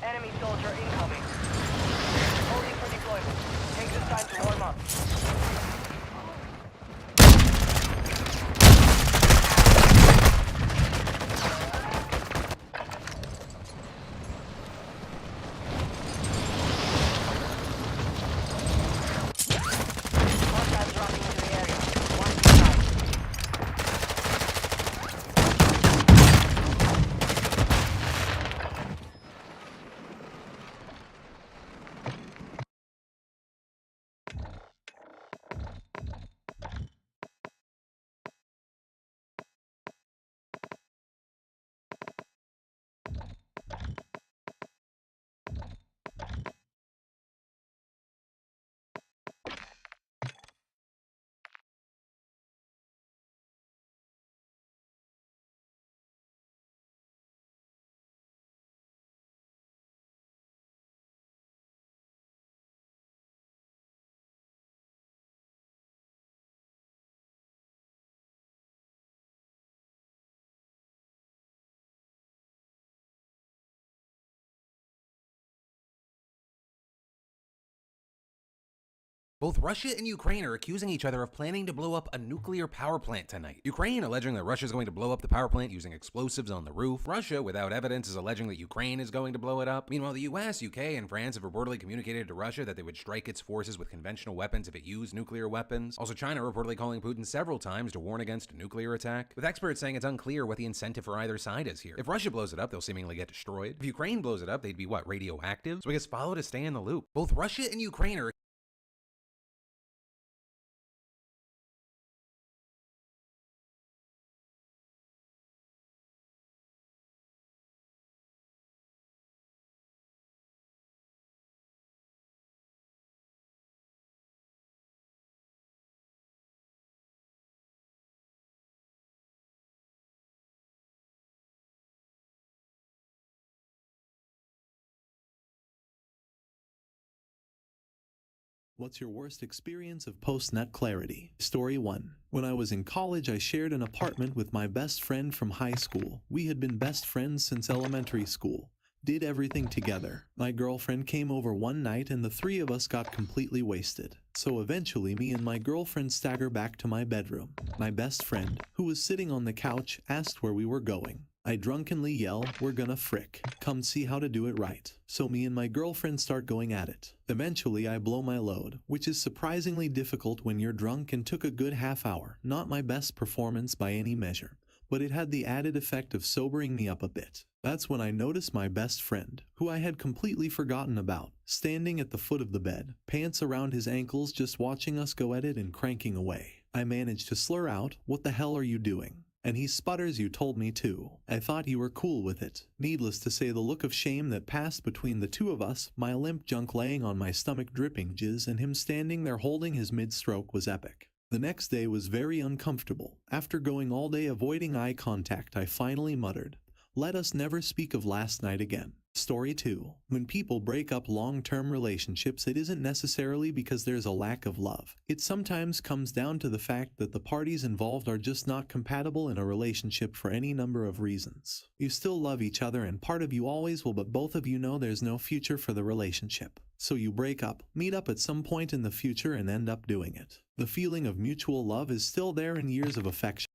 Enemy soldier incoming. Holding for deployment. Take this time to warm up. Hostiles dropping into the area. One to the right. Both Russia and Ukraine are accusing each other of planning to blow up a nuclear power plant tonight. Ukraine alleging that Russia is going to blow up the power plant using explosives on the roof. Russia, without evidence, is alleging that Ukraine is going to blow it up. Meanwhile, the US, UK, and France have reportedly communicated to Russia that they would strike its forces with conventional weapons if it used nuclear weapons. Also, China reportedly calling Putin several times to warn against a nuclear attack, with experts saying it's unclear what the incentive for either side is here. If Russia blows it up, they'll seemingly get destroyed. If Ukraine blows it up, they'd be what, radioactive? So I guess follow to stay in the loop. Both Russia and Ukraine are What's your worst experience of post-net clarity? Story 1. When I was in college, I shared an apartment with my best friend from high school. We had been best friends since elementary school. Did everything together. My girlfriend came over one night and the three of us got completely wasted. So eventually me and my girlfriend stagger back to my bedroom. My best friend, who was sitting on the couch, asked where we were going. I drunkenly yell, "We're gonna frick. Come see how to do it right." So me and my girlfriend start going at it. Eventually I blow my load, which is surprisingly difficult when you're drunk, and took a good half hour. Not my best performance by any measure, but it had the added effect of sobering me up a bit. That's when I noticed my best friend, who I had completely forgotten about, standing at the foot of the bed, pants around his ankles, just watching us go at it and cranking away. I managed to slur out, "What the hell are you doing?" And he sputters, "You told me to. I thought you were cool with it." Needless to say, the look of shame that passed between the two of us, my limp junk laying on my stomach dripping jizz and him standing there holding his mid-stroke, was epic. The next day was very uncomfortable. After going all day avoiding eye contact, I finally muttered, "Let us never speak of last night again." Story 2. When people break up long-term relationships, it isn't necessarily because there's a lack of love. It sometimes comes down to the fact that the parties involved are just not compatible in a relationship for any number of reasons. You still love each other and part of you always will, but both of you know there's no future for the relationship. So you break up, meet up at some point in the future and end up doing it. The feeling of mutual love is still there in years of affection.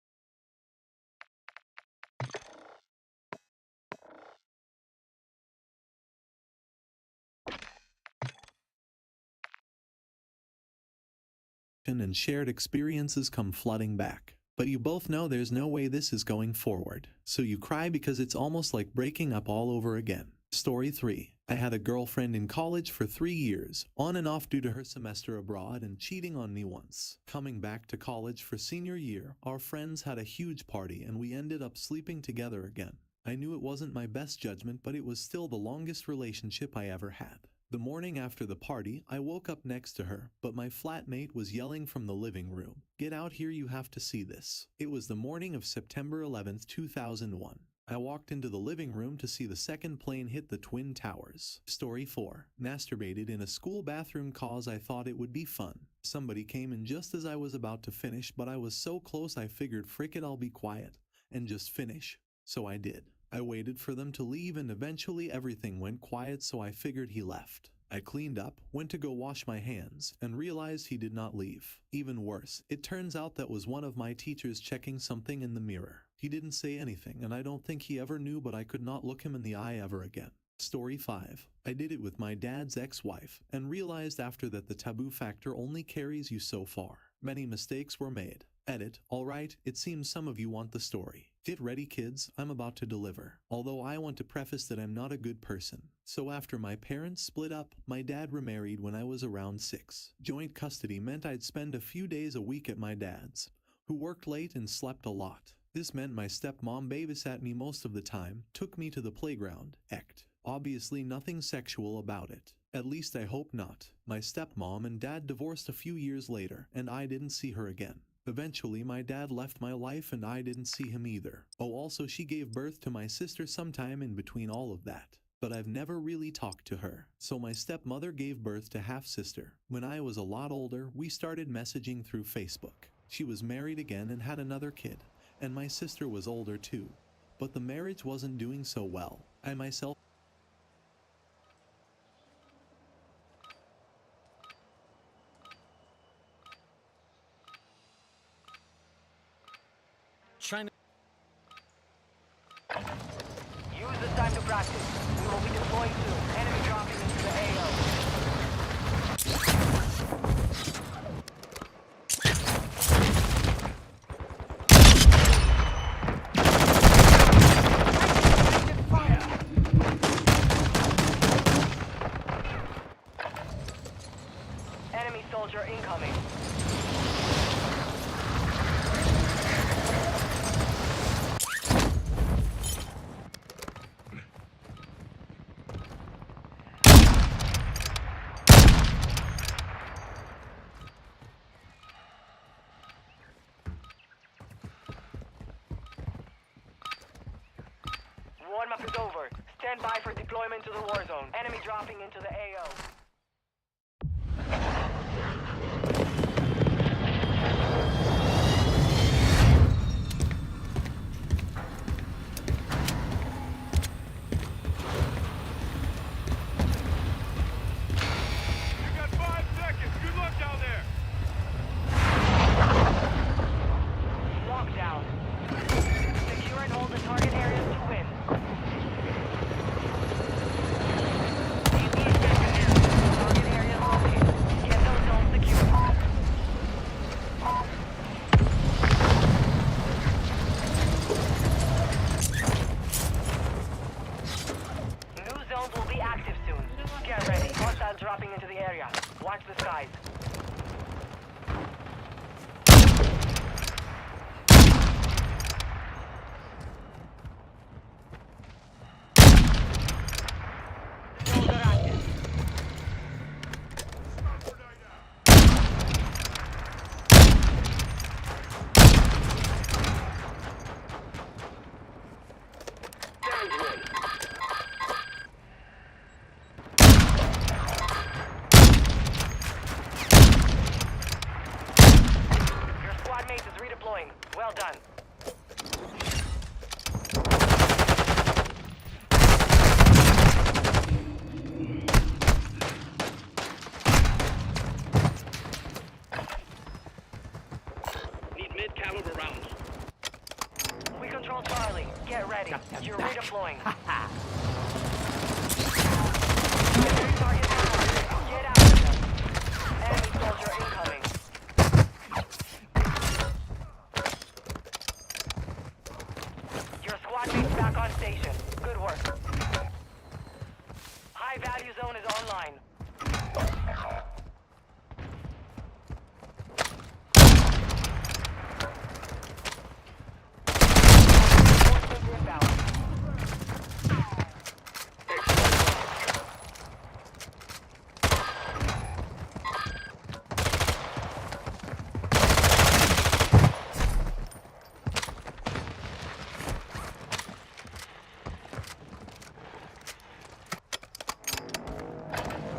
And shared experiences come flooding back. But you both know there's no way this is going forward. So you cry because it's almost like breaking up all over again. Story 3. I had a girlfriend in college for 3 years, on and off due to her semester abroad and cheating on me once. Coming back to college for senior year, our friends had a huge party and we ended up sleeping together again. I knew it wasn't my best judgment, but it was still the longest relationship I ever had. The morning after the party, I woke up next to her, but my flatmate was yelling from the living room, "Get out here, you have to see this." It was the morning of September 11th, 2001. I walked into the living room to see the second plane hit the Twin Towers. Story 4. Masturbated in a school bathroom cause I thought it would be fun. Somebody came in just as I was about to finish, but I was so close I figured, frick it, I'll be quiet and just finish. So I did. I waited for them to leave and eventually everything went quiet, so I figured he left. I cleaned up, went to go wash my hands, and realized he did not leave. Even worse, it turns out that was one of my teachers checking something in the mirror. He didn't say anything and I don't think he ever knew, but I could not look him in the eye ever again. Story 5. I did it with my dad's ex-wife and realized after that the taboo factor only carries you so far. Many mistakes were made. Edit. Alright, it seems some of you want the story. Get ready kids, I'm about to deliver. Although I want to preface that I'm not a good person. So after my parents split up, my dad remarried when I was around 6. Joint custody meant I'd spend a few days a week at my dad's, who worked late and slept a lot. This meant my stepmom babysat me most of the time, took me to the playground, obviously nothing sexual about it. At least I hope not. My stepmom and dad divorced a few years later, and I didn't see her again. Eventually my dad left my life and I didn't see him either. Oh, also she gave birth to my sister sometime in between all of that. But I've never really talked to her. So my stepmother gave birth to half-sister. When I was a lot older, we started messaging through Facebook. She was married again and had another kid. And my sister was older too. But the marriage wasn't doing so well. I myself trying to Use this time to practice. We will be deploying soon. Enemy dropping into the AO. Enemy soldier incoming. Warm-up is over. Stand by for deployment to the warzone. Enemy dropping into the AO. You got 5 seconds. Good luck down there. Lockdown. Secure and hold the target areas to win. Get ready. You're redeploying. Get after them. Enemy soldier incoming. Your squad mate's back on station. Good work. High value zone is online. Reinforcements inbound.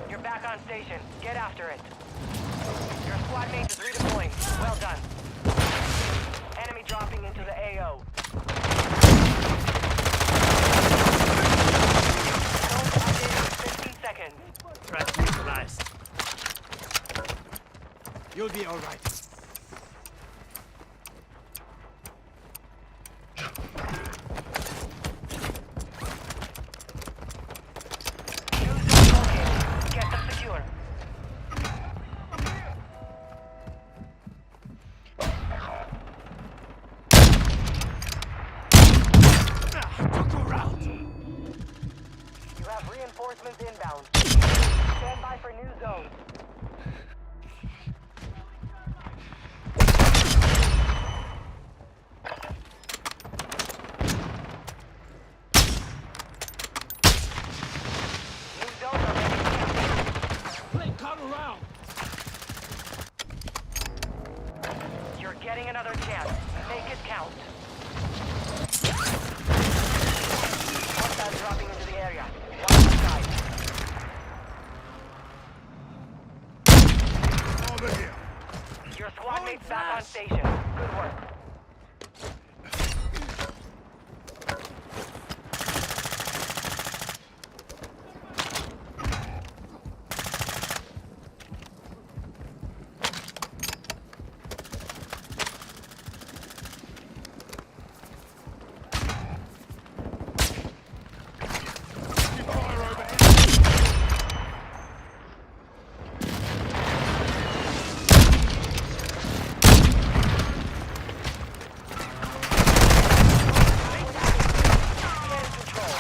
You're back on station. Get after it. Your squad mate is redeploying. Well done. Enemy dropping into the AO. Don't update in 15 seconds. Threat neutralized. You'll be alright. New zone located. Get them secure. Took a round. You have reinforcements inbound. Stand by for new zones. New zones are ready to capture. Play cut around. You're getting another chance. Make it count. Hostiles dropping into the area. Watch the side. Over here. Your squad mate's back on station. Good work. Fire overhead. Get in control.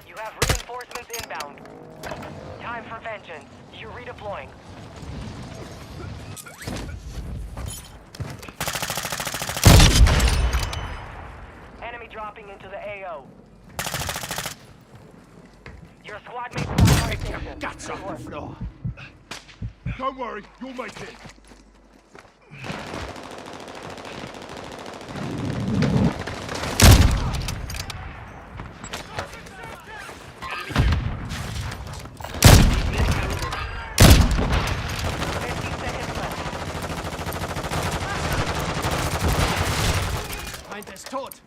You have reinforcements inbound. Time for vengeance. You're redeploying. Enemy dropping into the AO. Your squad mate's back on station. Guts Good off work. the floor. Don't worry, you'll make it. Feind ist tot.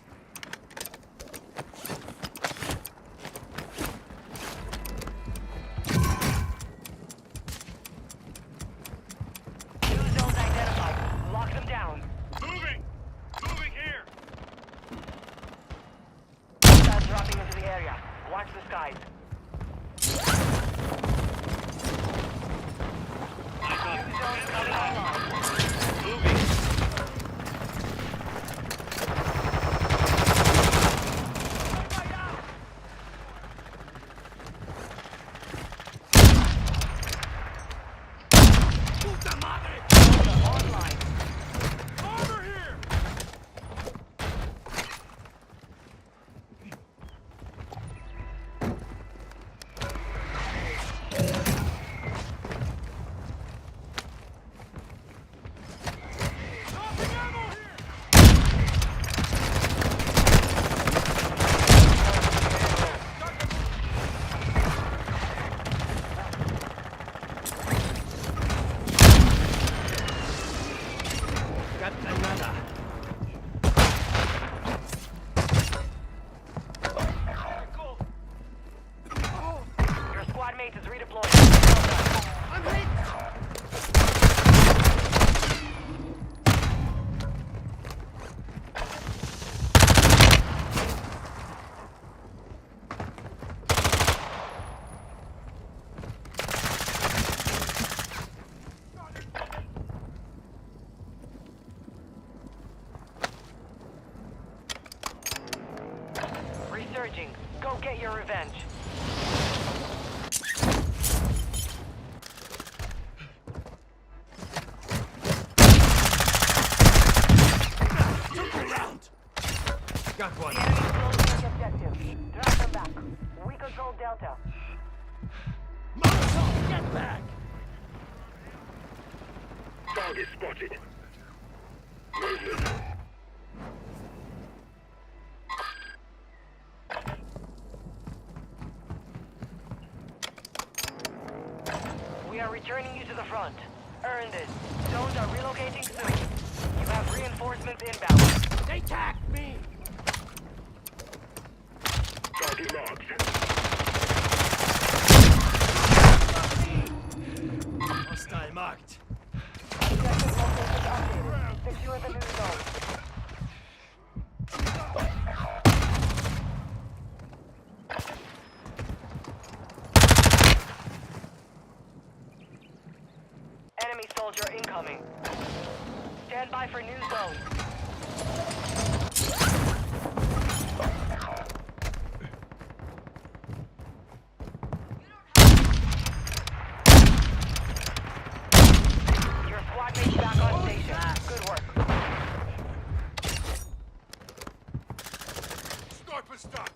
Molotov, get back! Target spotted. Movement. We are returning you to the front. Earn this. Zones are relocating soon. You have reinforcements inbound. They tagged me! Target marked. Hostile marked. Objective locations updated. Secure the new zone. Enemy soldier incoming. Stand by for new zone. Your squad mate's back on station. Good work. Sniper stuck.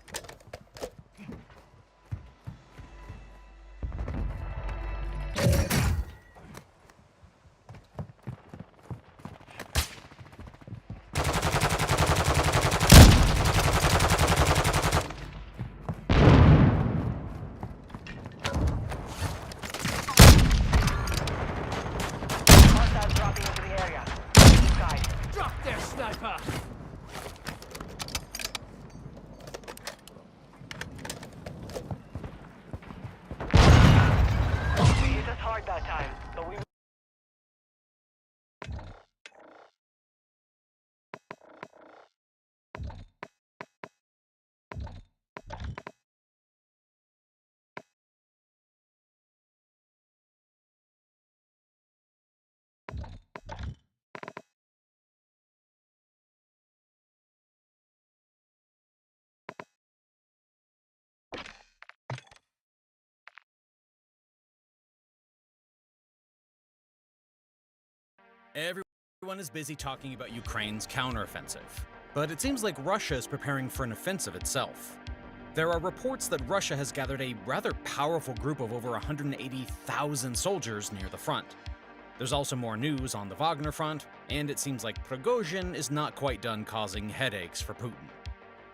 Hostiles dropping into the area. Keep guys. Drop their sniper! We hit us hard that time, but we... Everyone is busy talking about Ukraine's counteroffensive, but it seems like Russia is preparing for an offensive itself. There are reports that Russia has gathered a rather powerful group of over 180,000 soldiers near the front. There's also more news on the Wagner front, and it seems like Prigozhin is not quite done causing headaches for Putin.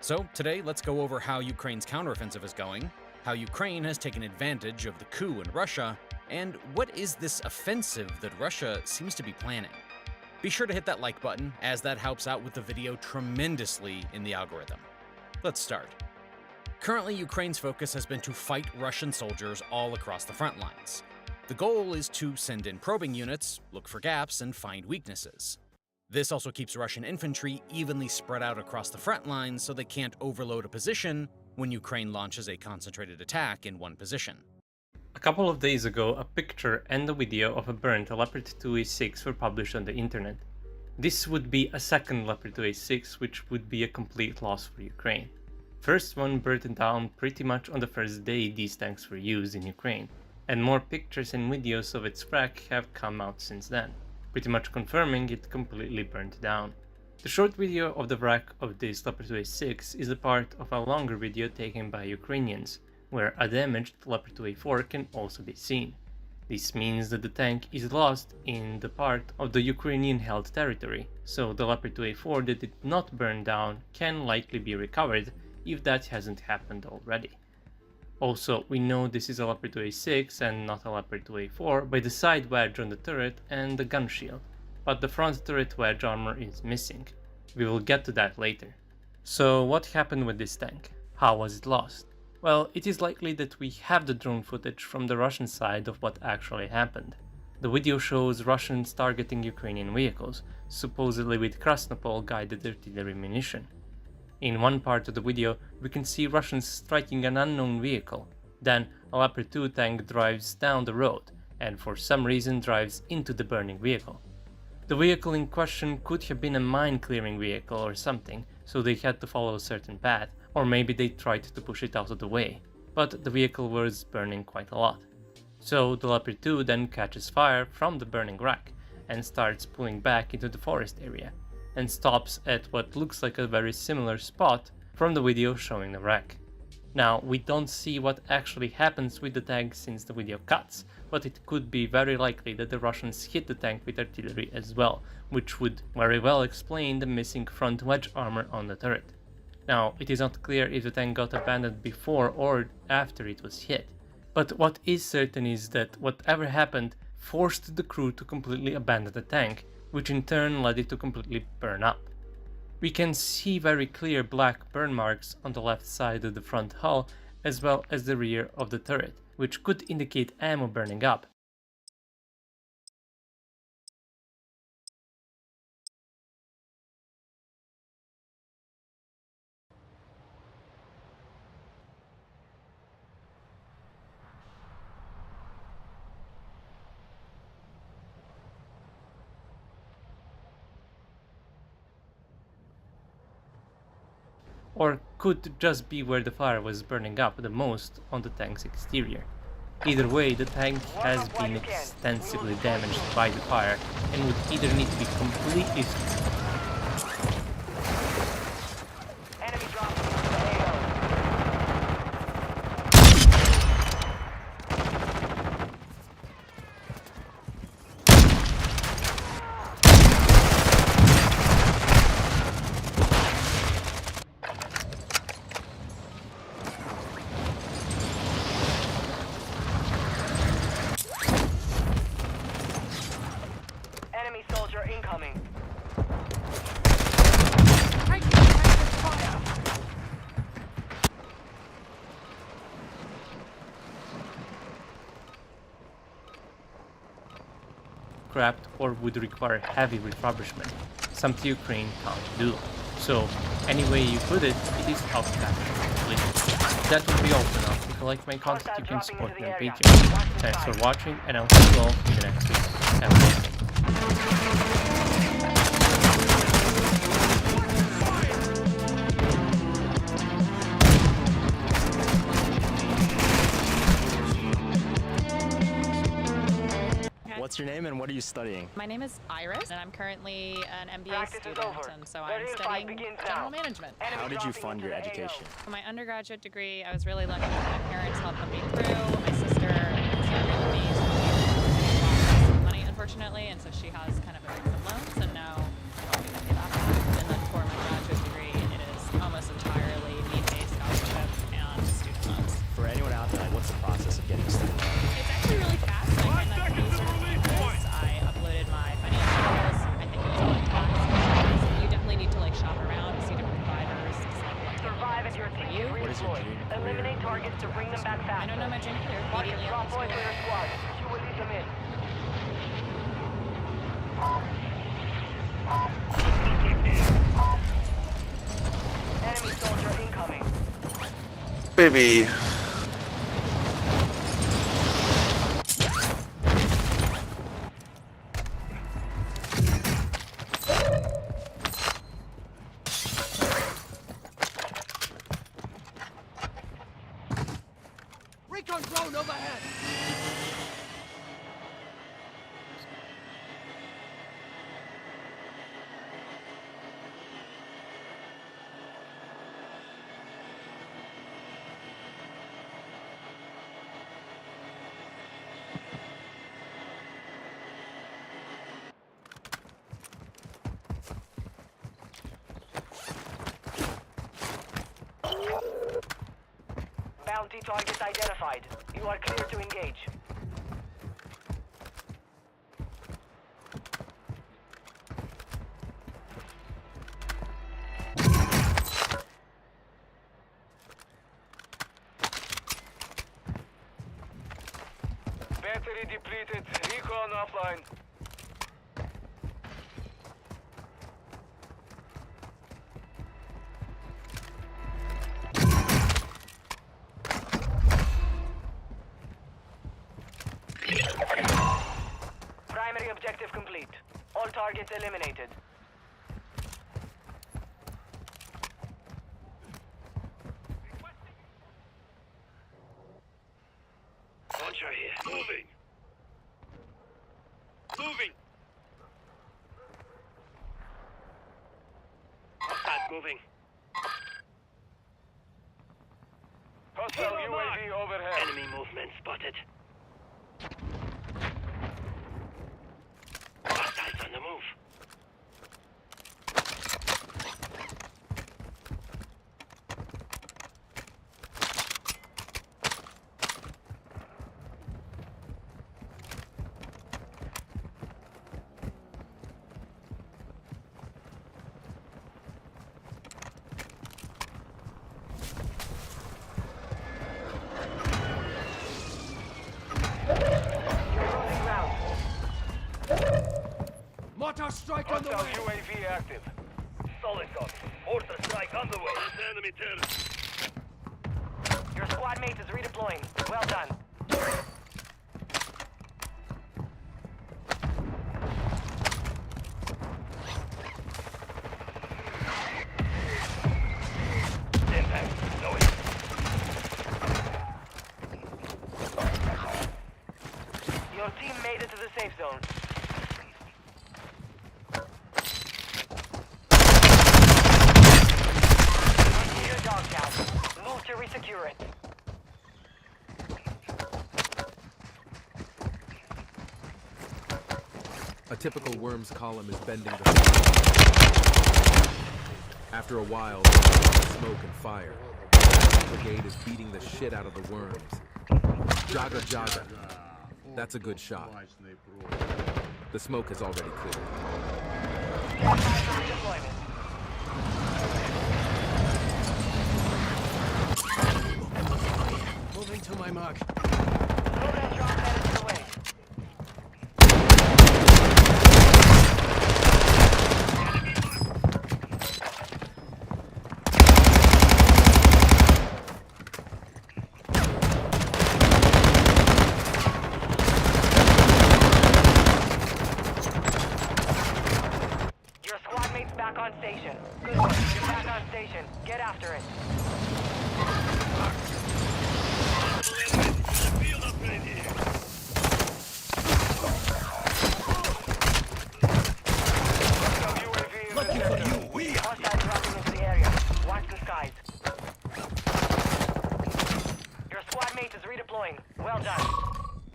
So today, let's go over how Ukraine's counteroffensive is going, how Ukraine has taken advantage of the coup in Russia, and what is this offensive that Russia seems to be planning. Be sure to hit that like button, as that helps out with the video tremendously in the algorithm. Let's start. Currently, Ukraine's focus has been to fight Russian soldiers all across the front lines. The goal is to send in probing units, look for gaps, and find weaknesses. This also keeps Russian infantry evenly spread out across the front lines so they can't overload a position when Ukraine launches a concentrated attack in one position. A couple of days ago, a picture and a video of a burnt Leopard 2A6 were published on the internet. This would be a second Leopard 2A6, which would be a complete loss for Ukraine. First one burnt down pretty much on the first day these tanks were used in Ukraine, and more pictures and videos of its wreck have come out since then, pretty much confirming it completely burnt down. The short video of the wreck of this Leopard 2A6 is a part of a longer video taken by Ukrainians, where a damaged Leopard 2A4 can also be seen. This means that the tank is lost in the part of the Ukrainian-held territory, so the Leopard 2A4 that did not burn down can likely be recovered if that hasn't happened already. Also, we know this is a Leopard 2A6 and not a Leopard 2A4 by the side wedge on the turret and the gun shield, but the front turret wedge armor is missing. We will get to that later. So what happened with this tank? How was it lost? Well, it is likely that we have the drone footage from the Russian side of what actually happened. The video shows Russians targeting Ukrainian vehicles, supposedly with Krasnopol guided artillery munition. In one part of the video, we can see Russians striking an unknown vehicle. Then, a Leopard 2 tank drives down the road, and for some reason drives into the burning vehicle. The vehicle in question could have been a mine-clearing vehicle or something, so they had to follow a certain path, or maybe they tried to push it out of the way, but the vehicle was burning quite a lot. So the Leopard 2 then catches fire from the burning wreck, and starts pulling back into the forest area, and stops at what looks like a very similar spot from the video showing the wreck. Now, we don't see what actually happens with the tank since the video cuts, but it could be very likely that the Russians hit the tank with artillery as well, which would very well explain the missing front wedge armor on the turret. Now, it is not clear if the tank got abandoned before or after it was hit, but what is certain is that whatever happened forced the crew to completely abandon the tank, which in turn led it to completely burn up. We can see very clear black burn marks on the left side of the front hull as well as the rear of the turret, which could indicate ammo burning up. Or could just be where the fire was burning up the most on the tank's exterior. Either way, the tank has been extensively damaged by the fire and would either need to be completely Enemy dropping into the AO. Enemy soldier incoming. scrapped or would require heavy refurbishment, something Ukraine can't do. So, any way you put it, it is out of That would be all for now. If you like my content, you can support me on Patreon. Thanks for watching, and I'll see you all in the next video. Have a nice day. What's your name and what are you studying? My name is Iris, and I'm currently an MBA Practice is student, over. and so The I'm real fight studying begins general now. management. Enemy How did you dropping fund into your the AO. education? For my undergraduate degree, I was really lucky that my parents helped put me through. My sister is younger than me, so she lost some money, unfortunately, and so she has kind of a mix of loans, and now I'm helping to pay that back. And then for my graduate degree, it is almost entirely need-based scholarship and student loans. For anyone out there, what's the process of getting student loan? It's actually really fast. I find that the user is I uploaded my financials. I think it was all like tax. You definitely need to like shop around, see different providers, decide what Survive at your for team you. What is your redeploy. dream career? Eliminate targets to bring them back I faster. don't know my dream career. Marcus, Immediately drop after boys school. to your squad. You will lead them in. Enemy soldier incoming. Baby. Recon drone overhead! Bounty targets identified. You are clear to engage. Battery depleted. Recon offline. Primary objective complete. All targets eliminated. Launcher here. Moving. Moving. Hostile moving. Hostile UAV overhead. Enemy movement spotted. Hostiles on the move. Mortar strike on the Hostile way. UAV active. Solid copy. Mortar strike on the way. Enemy terrorist. Your squad mate is redeploying. Well done. Impact. No hit. Your team made it to the safe zone. Your dog tag. Move to resecure it. A typical worm's column is bending the After a while, smoke and fire. The brigade is beating the shit out of the worms. Jaga Jaga. That's a good shot. The smoke is already cleared. Stand by for redeployment. Moving to my mark. Move that drop headed to the way. Your squad mate's back on station. Good work. You're back on station. Get after it. Field upgrade here. Hostile UAV is Looking for you. We are. Hostile dropping into the area. Watch the skies. Your squad mate is redeploying. Well done.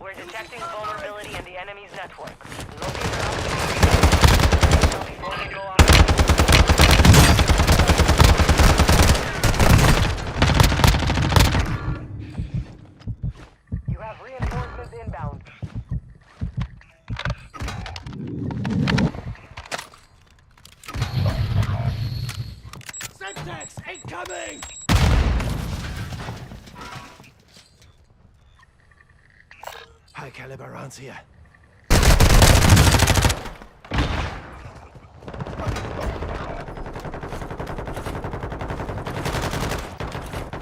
We're detecting vulnerability in the enemy's network. Locate their opportunity before they go off. You have reinforcements inbound. Semtex incoming. High caliber rounds here.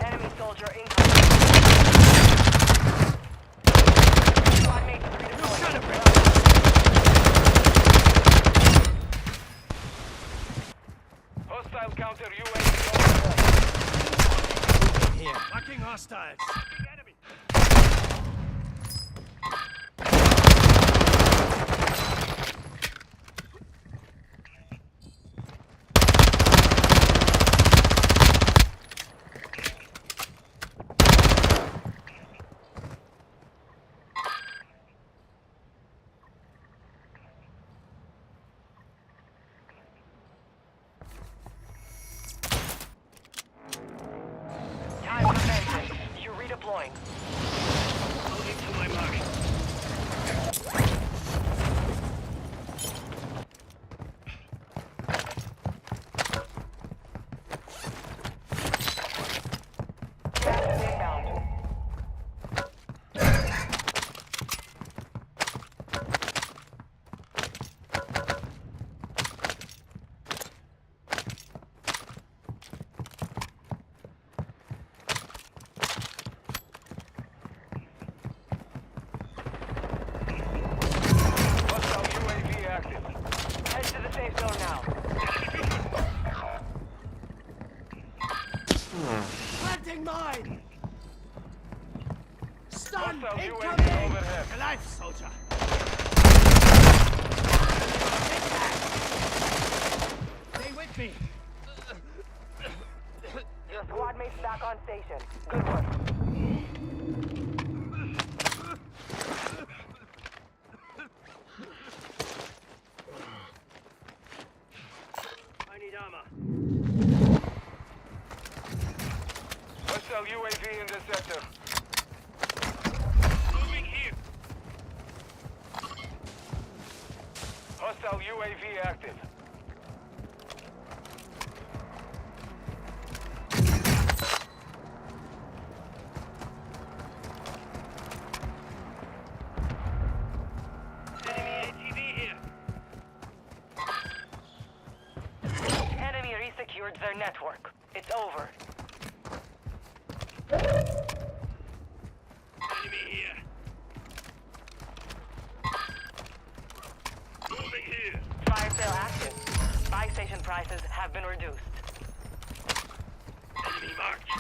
Enemy soldier incoming. Squad mate is redeploying. Hostile counter UAV overhead. Here. Marking hostiles. Enemy. Time for vengeance. You're redeploying. Moving to my mark. Gas is inbound. Hostile UAV active. Head to the safe zone now. Planting mine. Stun Hostile UAV incoming. overhead. Alive, soldier. Stay with me. Your squad mate's back on station. Good work. sector. Hostile UAV active. Enemy resecured their network. It's over. Enemy here. Moving here. Fire sale active. Buy station prices have been reduced. Enemy marked.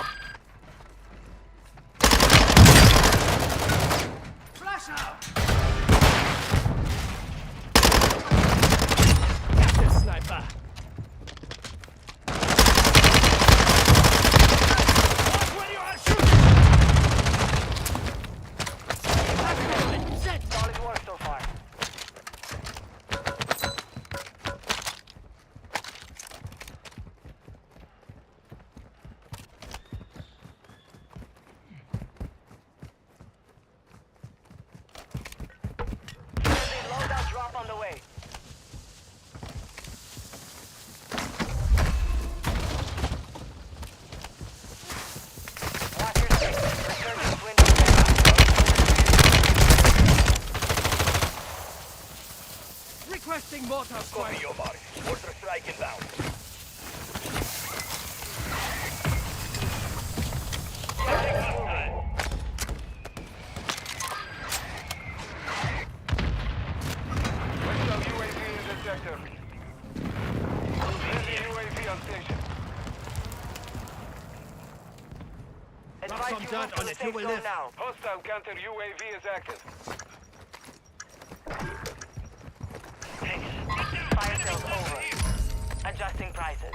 Flash out! Sniper! Watch where you are shooting! Solid work so far. There's a loadout drop on the way. Watch your six. Resurgence window Requesting mortar strike! Copy your mark. Mortar strike inbound. Hostile UAV in the sector. Enemy UAV on station. Advise some you dirt move to on the it, you safe will zone live. now. Hostile counter UAV is active. Fire sales over. Adjusting prices.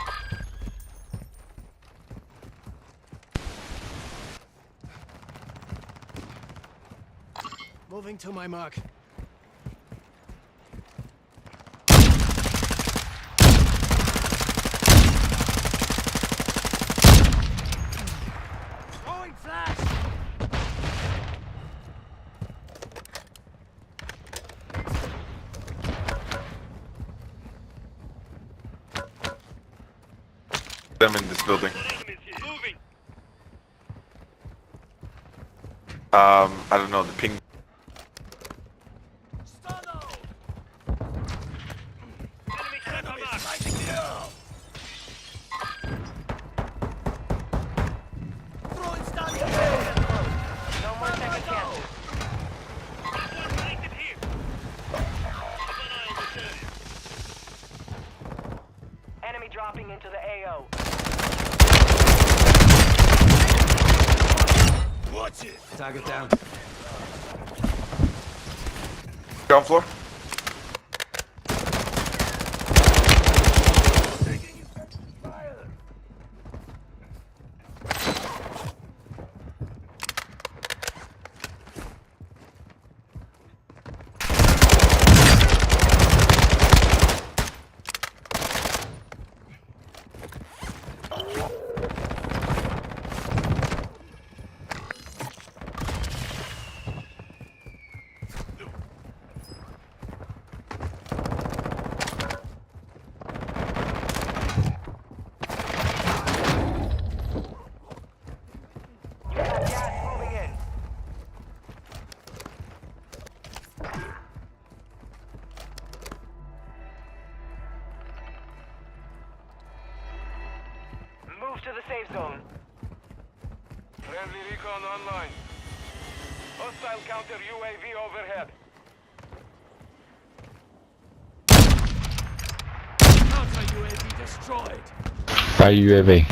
Moving to my mark. Throwing flash! Them in this building. Moving. I don't know, the ping. Enemy center mark. Throwing stun! No more second chances. One sighted here. Keep an eye on this area. Enemy dropping into the AO. Watch it. Target down. Ground floor. You got gas moving in. Move to the safe zone. Friendly recon online. Hostile counter UAV overhead. Counter UAV destroyed! By UAV.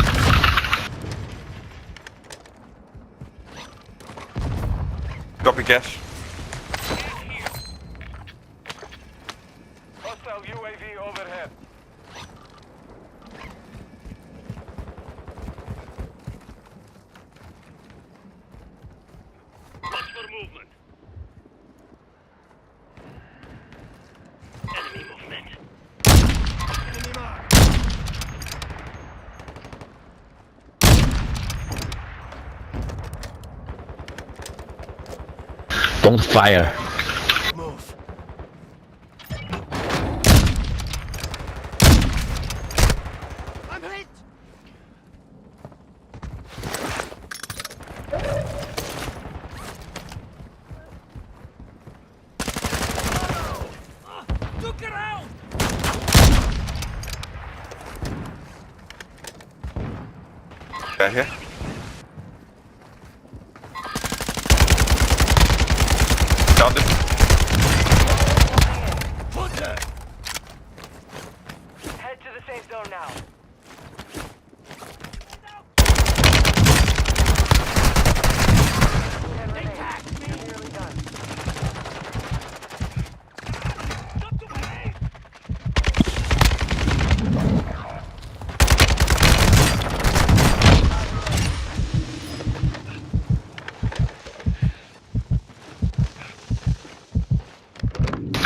Copy cash. Hostile UAV overhead. Watch for movement. Enemy movement. Enemy mark! Don't fire. Move. I'm hit. Look around. Guy here. Downed him. Head to the safe zone now. Nearly done.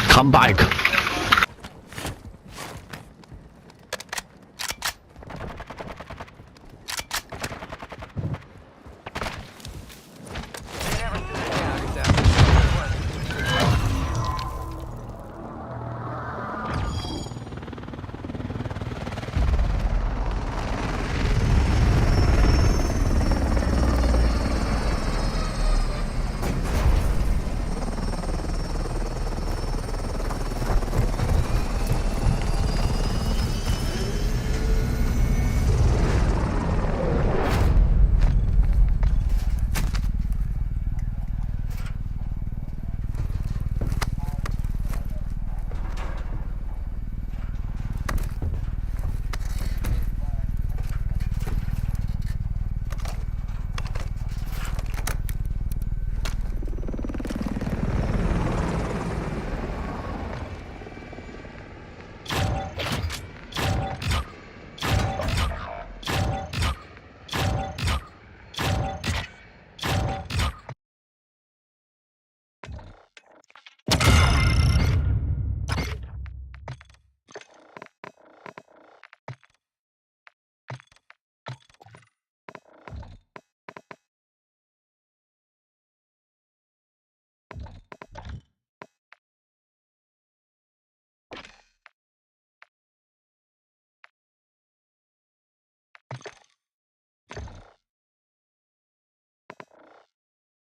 Come back.